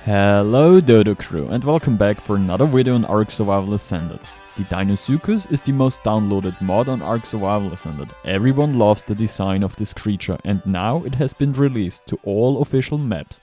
Hello Dodo crew and welcome back for another video on Ark Survival Ascended. The Deinosuchus is the most downloaded mod on Ark Survival Ascended. Everyone loves the design of this creature and now it has been released to all official maps.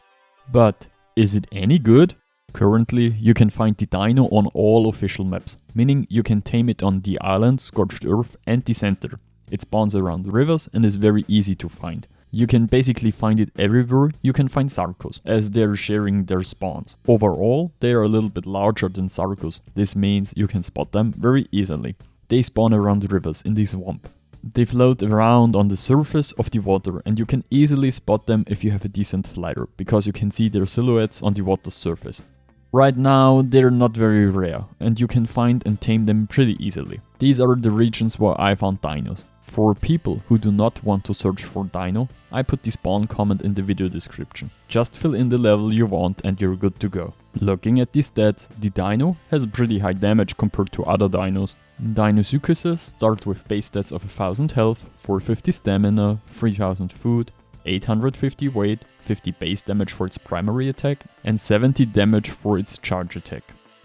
But is it any good? Currently you can find the Dino on all official maps, meaning you can tame it on the island, Scorched Earth and the center. It spawns around rivers and is very easy to find. You can basically find it everywhere you can find Sarcos, as they're sharing their spawns. Overall, they are a little bit larger than Sarcos. This means you can spot them very easily. They spawn around rivers in the swamp. They float around on the surface of the water and you can easily spot them if you have a decent flyer, because you can see their silhouettes on the water surface. Right now, they're not very rare and you can find and tame them pretty easily. These are the regions where I found dinos. For people who do not want to search for dino, I put the spawn comment in the video description. Just fill in the level you want and you're good to go. Looking at the stats, the dino has a pretty high damage compared to other dinos. Deinosuchuses start with base stats of 1000 health, 450 stamina, 3000 food, 850 weight, 50 base damage for its primary attack and 70 damage for its charge attack.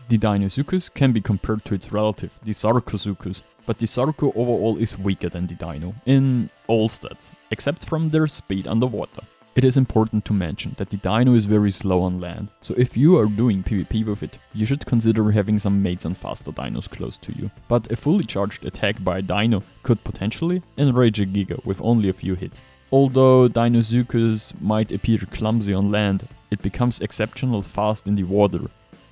The Deinosuchus can be compared to its relative, the Sarcosuchus, but the Sarco overall is weaker than the Dino, in all stats, except from their speed underwater. It is important to mention that the Dino is very slow on land, so if you are doing PvP with it, you should consider having some mates and faster dinos close to you. But a fully charged attack by a Dino could potentially enrage a Giga with only a few hits. Although Deinosuchus might appear clumsy on land, it becomes exceptional fast in the water.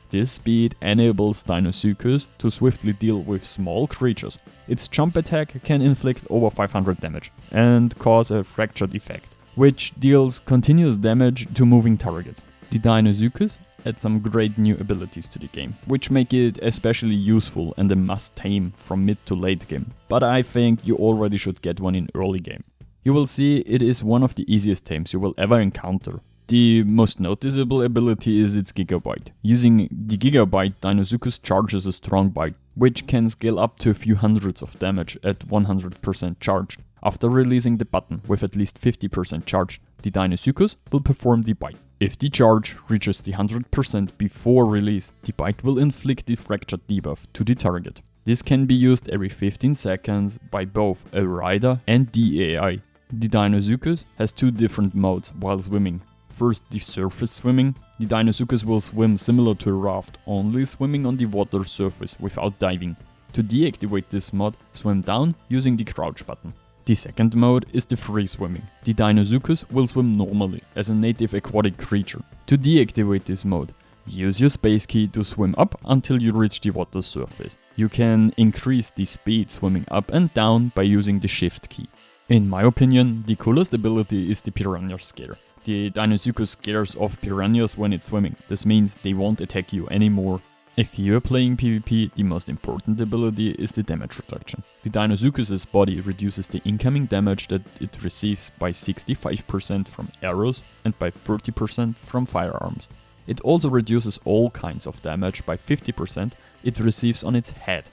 This speed enables Deinosuchus to swiftly deal with small creatures. Its jump attack can inflict over 500 damage and cause a fractured effect, which deals continuous damage to moving targets. The Deinosuchus adds some great new abilities to the game, which make it especially useful and a must tame from mid to late game, but I think you already should get one in early game. You will see it is one of the easiest tames you will ever encounter. The most noticeable ability is its Gigabyte. Using the Gigabyte, Deinosuchus charges a strong bite, which can scale up to a few hundreds of damage at 100% charged. After releasing the button with at least 50% charge, the Deinosuchus will perform the bite. If the charge reaches the 100% before release, the bite will inflict the fractured debuff to the target. This can be used every 15 seconds by both a rider and the AI. The Deinosuchus has two different modes while swimming. First, the surface swimming. The Deinosuchus will swim similar to a raft, only swimming on the water surface without diving. To deactivate this mod, swim down using the crouch button. The second mode is the free swimming. The Deinosuchus will swim normally as a native aquatic creature. To deactivate this mode, use your space key to swim up until you reach the water surface. You can increase the speed swimming up and down by using the shift key. In my opinion, the coolest ability is the Piranha Scare. The Deinosuchus scares off piranhas when it's swimming. This means they won't attack you anymore. If you're playing PvP, the most important ability is the damage reduction. The Deinosuchus' body reduces the incoming damage that it receives by 65% from arrows and by 30% from firearms. It also reduces all kinds of damage by 50% it receives on its head.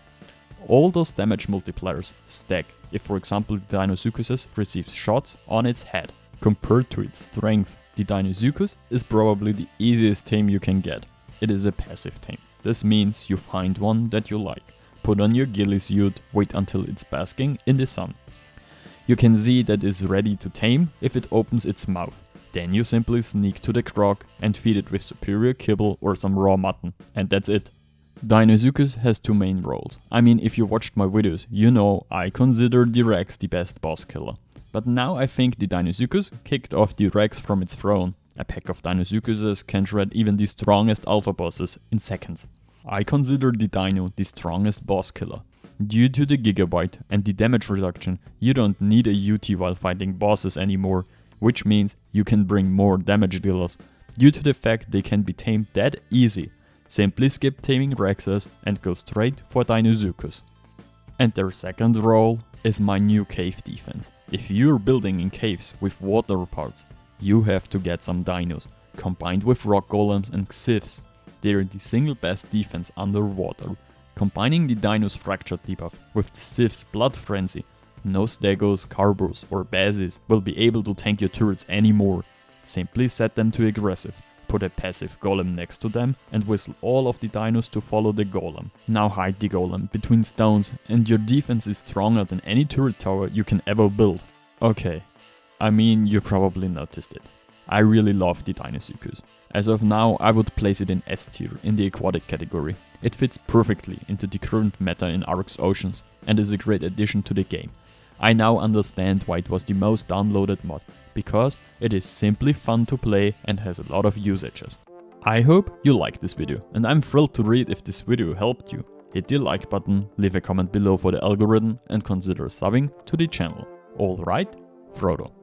All those damage multipliers stack if, for example, the Deinosuchus receives shots on its head. Compared to its strength, the Deinosuchus is probably the easiest tame you can get. It is a passive tame. This means you find one that you like, put on your ghillie suit, wait until it's basking in the sun. You can see that it's ready to tame if it opens its mouth. Then you simply sneak to the croc and feed it with superior kibble or some raw mutton, and that's it. Deinosuchus has two main roles. I mean, if you watched my videos, you know I consider the Rex the best boss killer. But now I think the Deinosuchus kicked off the Rex from its throne. A pack of Deinosuchuses can shred even the strongest alpha bosses in seconds. I consider the Dino the strongest boss killer. Due to the Gigabyte and the damage reduction, you don't need a UT while fighting bosses anymore, which means you can bring more damage dealers. Due to the fact they can be tamed that easy, simply skip taming Rexes and go straight for Deinosuchus. And their second role is my new cave defense. If you're building in caves with water parts, you have to get some dinos. Combined with rock golems and xyphs, they're the single best defense underwater. Combining the dino's fractured debuff with the xyph's blood frenzy, no stegos, carbos or bases will be able to tank your turrets anymore. Simply set them to aggressive. put a passive golem next to them and whistle all of the dinos to follow the golem. Now hide the golem between stones and your defense is stronger than any turret tower you can ever build. Okay, I mean, you probably noticed it. I really love the Deinosuchus. As of now, I would place it in S tier in the aquatic category. It fits perfectly into the current meta in Ark's Oceans and is a great addition to the game. I now understand why it was the most downloaded mod, because it is simply fun to play and has a lot of usages. I hope you liked this video, and I'm thrilled to read if this video helped you. Hit the like button, leave a comment below for the algorithm and consider subbing to the channel. Alright, Frodo.